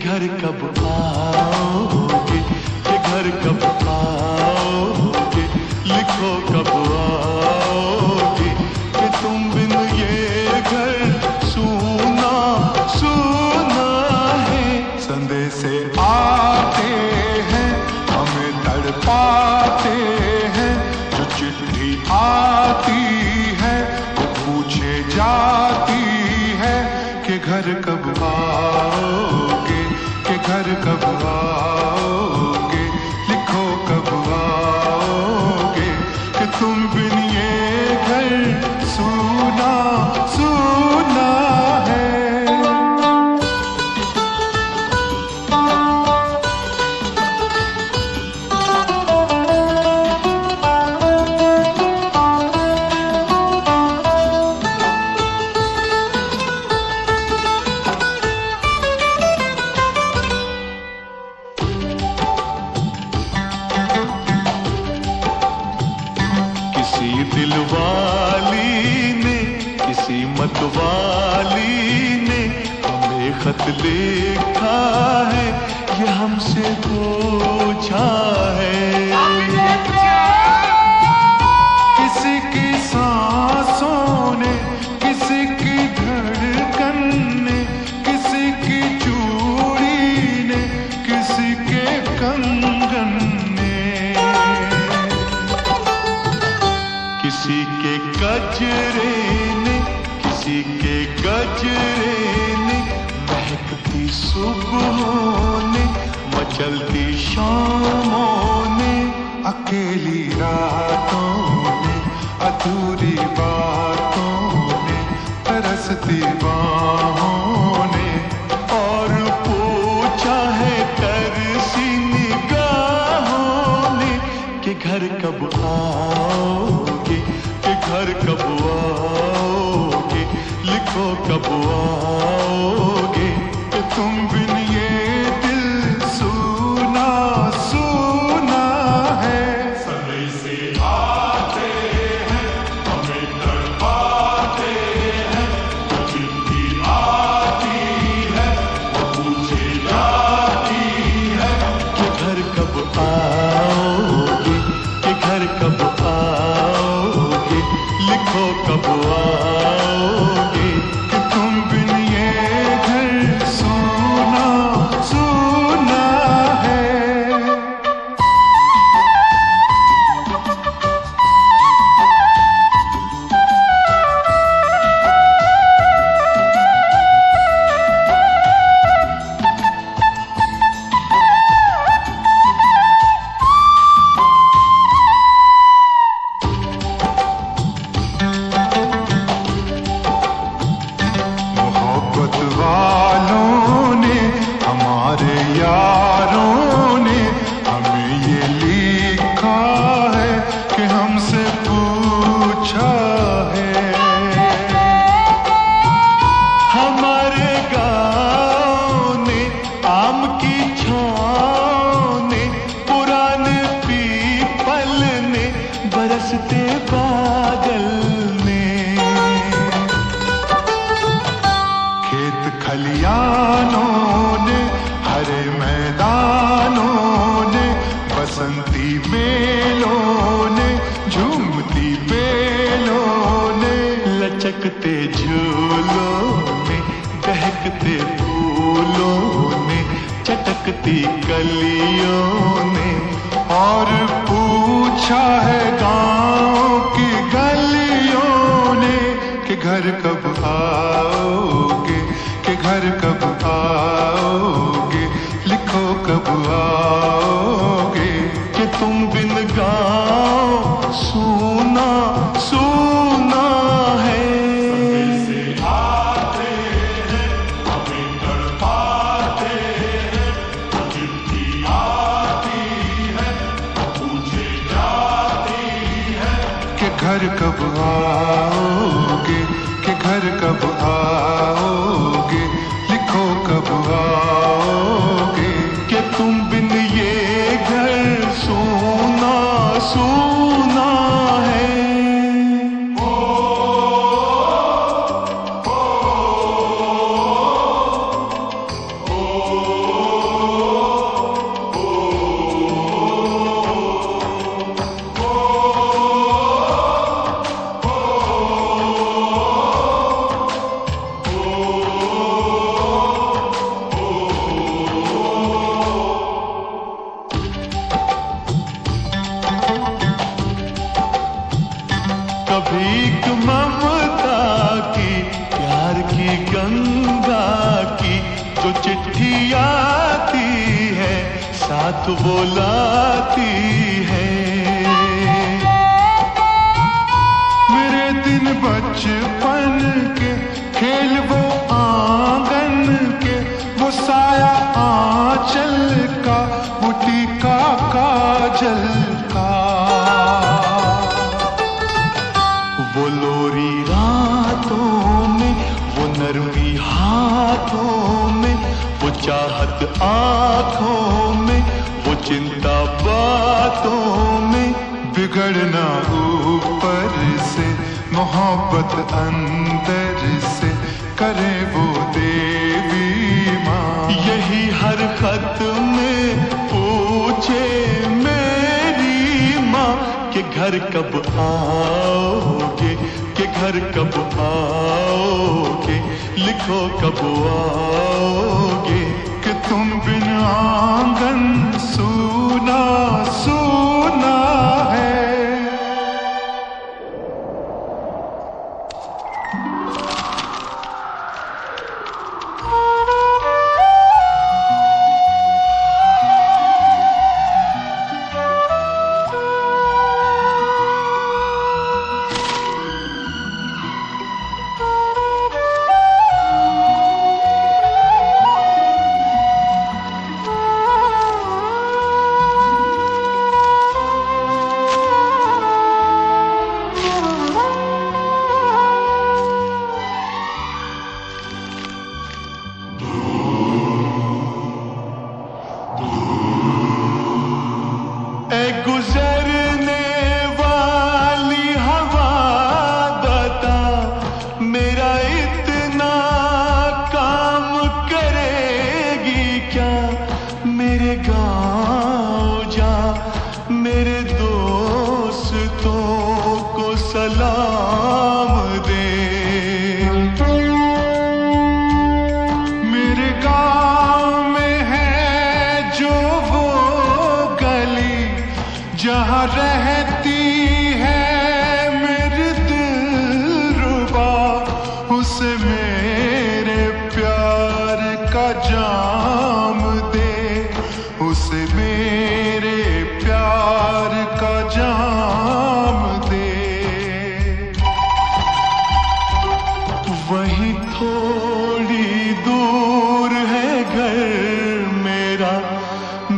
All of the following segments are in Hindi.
घर कब आओगे, कि घर कब आओगे, लिखो कब आओगे, कि तुम बिन ये घर सूना सूना है। संदेशे आते हैं हमें तड़पाते हैं, जो चिट्ठी आती है वो पूछे जाती है कि घर कब आओगे, कि घर कब आओगे, लिखो कब आओगे, कि तुम बिन ये घर सूना सूना है। दिलवाली ने, किसी मतवाली ने हमें खत लिखा है, ये हमसे पूछा है। किसी की सांसों ने, किसी की धड़कन ने, किसी की चूड़ी ने, किसी के कंगन ने, किसी के गजरे ने, किसी के गजरे ने, महकती सुबहों ने, मचलती शामों ने, अकेली रातों ने, अधूरी बातों ने, तरसती बाहों ने, और पूछा है तरसी निगाहों ने कि घर कब आओगे, कि घर कब आओगे, लिखो कब आओगे, कि तुम बिन ये दिल सूना सूना है। समय से आते हैं हमें तड़पाते हैं, जो चिट्ठी आती है वो पूछे जाती है कि घर कब आओगे, कि घर कब आओगे, लिखो कब आओगे, कि तुम बिन ये घर सूना सूना है। वालों ने, हमारे यारों ने हमें ये लिखा है कि हमसे पूछा है। हमारे गाँव ने, आम की छाँव ने, पुराने पीपल ने, बरसते बादल ने, खलियानों ने, हरे मैदानों ने, बसंती बेलों ने, झूमती बेलों ने, लचकते झूलों ने, बहकते फूलों ने, चटकती कलियों ने, और पूछा है गाँव की गलियों ने कि घर कब आओगे, कि घर कब आओगे, लिखो कब आओगे, कि तुम बिन गाँव सूना सूना है। समय से आते हैं हमें तड़पाते हैं, जो चिट्ठी आती है वो पूछे जाती है कि घर कब आओगे, कि घर कब आओगे, लिखो कब आओगे, कि तुम बिन ये घर सूना सूना है। ओ, ओ, ओ, जो चिट्ठी आती है साथ वो लाती है। मेरे दिन बचपन के खेल वो आंगन के, वो साया आंचल का, वो टीका काजल का, वो लोरी रातों में, वो नरमी हाथों में, वो चाहत आंखों में, वो चिंता बातों में, बिगड़ना ऊपर से मोहब्बत अंदर से, करे वो देवी माँ। यही हर खत में पूछे मेरी माँ कि घर कब आओगे, कि घर कब आओगे, लिखो कब आओगे, कि तुम बिन आंगन सूना सूना है। गुजरने वाली हवा बता, मेरा इतना काम करेगी क्या, मेरे गाँव जा, मेरे दोस्तों को सलाम दे। मेरे गाँव में है जो वो गली जहाँ रहती है मेरी दिलरुबा, उसे मेरे प्यार का जाम दे, उसे मेरे प्यार का जाम दे। वहीं थोड़ी दूर है घर मेरा,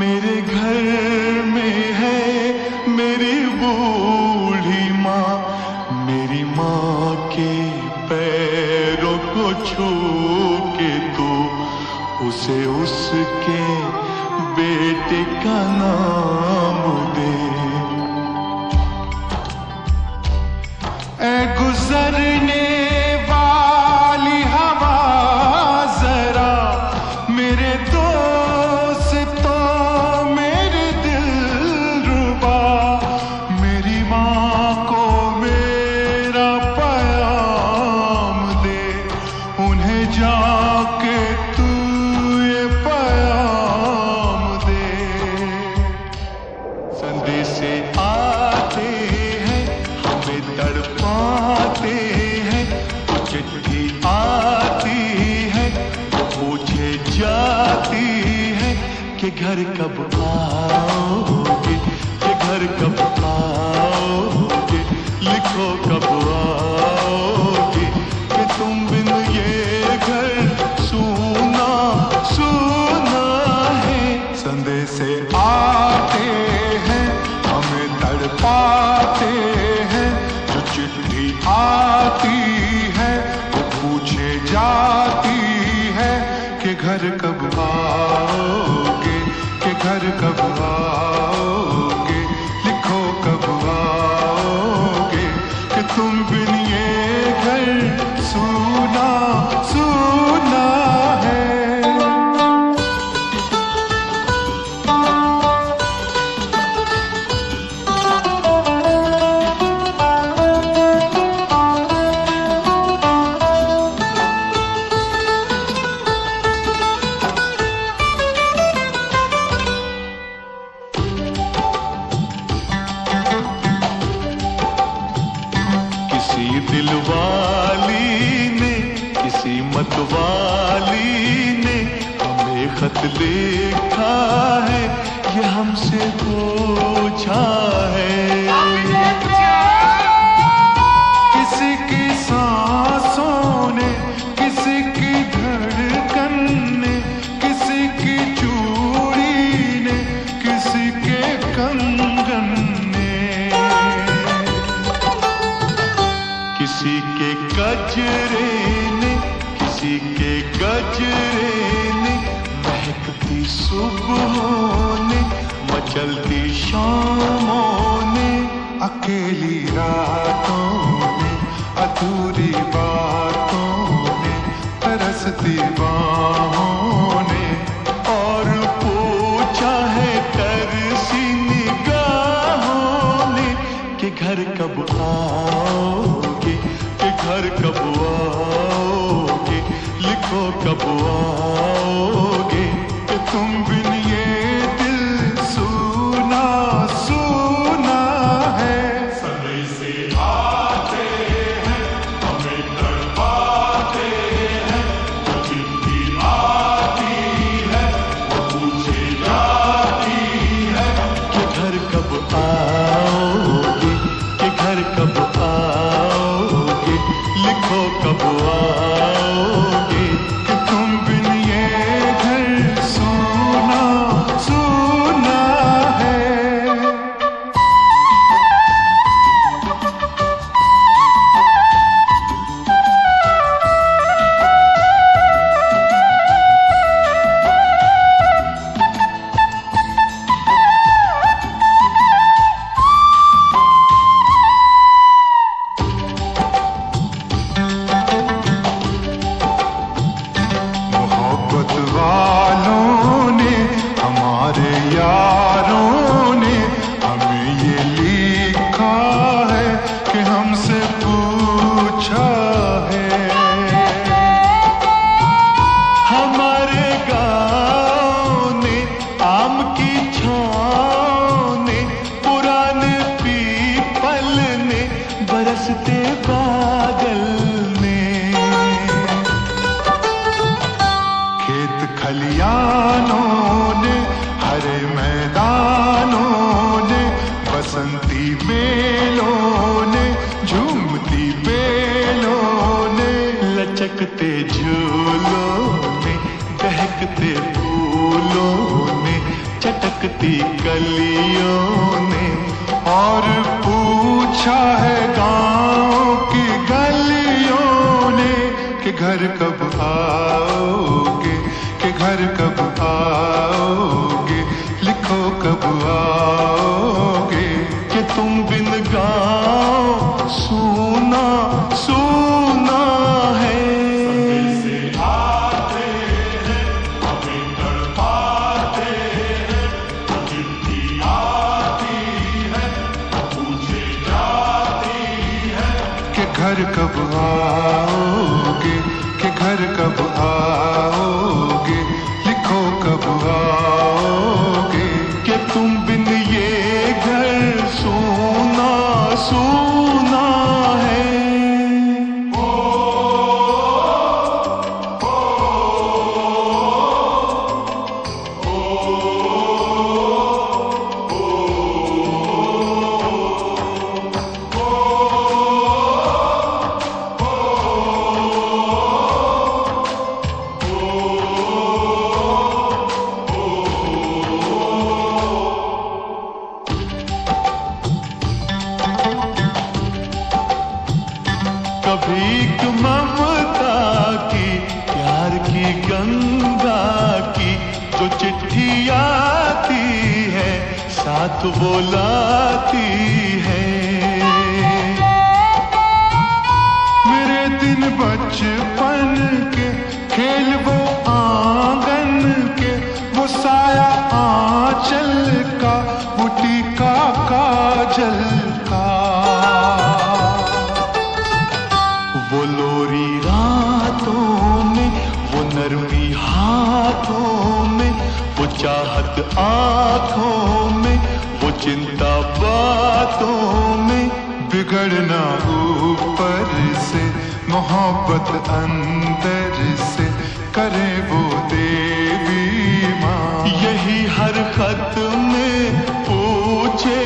मेरे घर में है मेरी बूढ़ी माँ, मेरी माँ के पैरों को छू के तू उसे उसके बेटे का नाम दे। ऐ गुजरने वाली हवा जरा, मेरे दोस्तों मेरे दिलरुबा, मेरी माँ को मेरा पैगाम दे, उन्हें जाके तू ये पैगाम दे। संदेशे आते हैं हमें तड़पाते हैं, वो चिट्ठी आती है वो पूछे जाती है कि घर कब आओगे, कि घर कब आओगे, लिखो कब आओगे, कि तुम बिन ये घर सूना सूना है। संदेशे आते हैं हमें तड़पाते हैं, जो चिट्ठी आती है वो पूछे जाती है कि घर कब आओगे, कि घर कब आओगे, लिखो कब आओगे, कि तुम बिन ये घर सूना सूना है। दिलवाली ने किसी मतवाली ने खत लिखा है, ये हमसे पूछा है। किसी की सांसों ने, किसी की धड़कन ने, किसी की चूड़ी ने, किसी के कंगन ने, किसी के गजरे ने, किसी के गजरे ने, महकती सुबहों ने, मचलती शामों ने, अकेली रातों ने, अधूरी बातों ने, तरसती बाहों ने, और पूछा है तरसी निगाहों ने कि घर कब आओगे, कि घर कब आओगे, लिखो कब आओगे, कि तुम बिन ये दिल सूना सूना है। समय से आते हैं, हमें तड़पाते हैं, जो चिट्ठी आती है वो पूछे जाती है कि घर कब आओगे, कि घर कब आओगे, लिखो कब आओगे, कि तुम बिन ये घर सूना सूना है। मोहब्बत वालों ने, हमारे यारों ने हमें ये लिखा है कि हमसे पूछा है। हमारे गाँव ने, आम की छाँव ने, पुराने पीपल ने, बरसते बादल ने, खेत खलियानों ने, हरे मैदानों ने, बसंती बेलों ने, झूमती बेलों ने, लचकते झूलों ने, बहकते फूलों ने, चटकती कलियों ने, और पूछा है गाँव की गलियों ने कि घर कब आओगे, कि घर कब आओगे, लिखो कब आओगे, कि तुम बिन गाँव सूना सूना है। समय से आते हैं, हमें तड़पाते हैं, जो चिट्ठी आती है वो पूछे जाती है कि घर कब आओगे, कि घर कब आओगे, लिखो कब आओगे, कि तुम बिन ये घर सूना सूना है। कभी एक ममता की, प्यार की गंगा की, जो चिट्ठी आती है साथ वो लाती है। मेरे दिन बचपन के, खेल वो आंगन के, वो साया आंचल का, वो टीका काजल का, वो लोरी रातों में, वो नरमी हाथों में, वो चाहत आंखों में, वो चिंता बातों में, बिगड़ना ऊपर से, मोहब्बत अंदर से, करे वो देवी माँ। यही हर खत में पूछे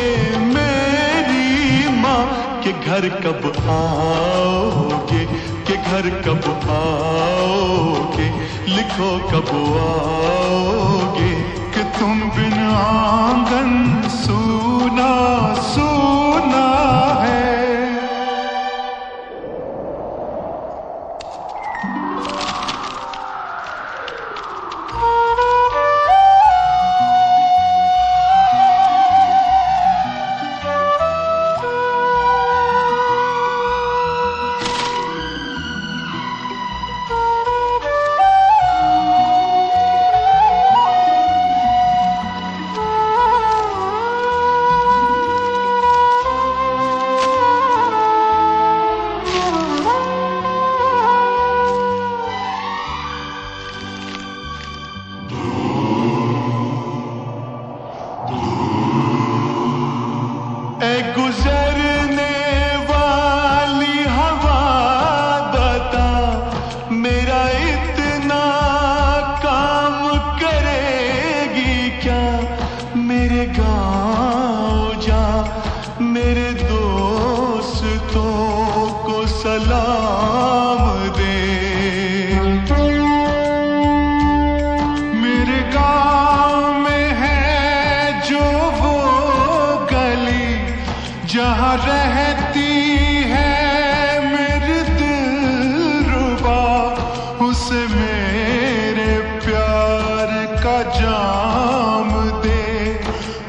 मेरी माँ कि घर कब आओगे, कि घर कब आओगे, लिखो कब आओगे, कि तुम बिन आंगन सूना सूना है। गुजरने वाली हवा बता, मेरा इतना काम करेगी क्या। मेरे गाँव जा, मेरे दोस्तों को सलाम दे। मेरे गाँव में है जो वो जहाँ रहती है मेरी दिलरुबा, उसे मेरे प्यार का जाम दे,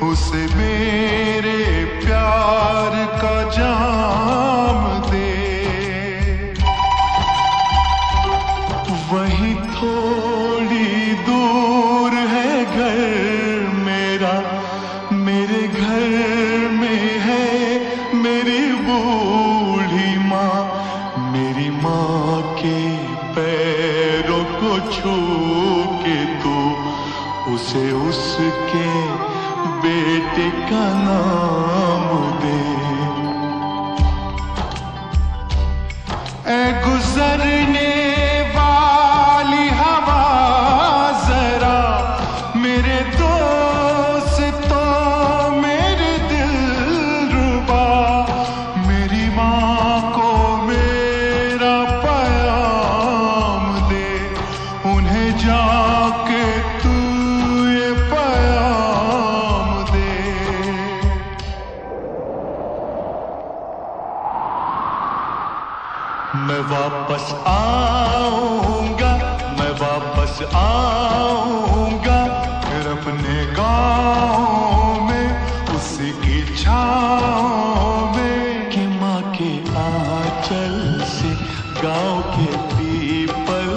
उसे मेरे प्यार का जाम दे। वहीं थोड़ी दूर है घर मेरा, मेरे घर में है मेरी बूढ़ी माँ। मेरी माँ के पैरों को छू के तू उसे उसके बेटे का नाम दे। ऐ गुजरने वाली हवा जरा, मेरे दोस्तों मेरे दिलरुबा, मेरी माँ को मेरा पैगाम दे, उन्हें जाके तू ये पैगाम दे। मैं वापस आऊंगा, मैं वापस आऊंगा, फिर अपने गाँव में उसी की छाँव में, कि माँ के आंचल से, गाँव के पीपल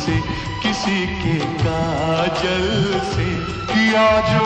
से, किसी के काजल से किया जो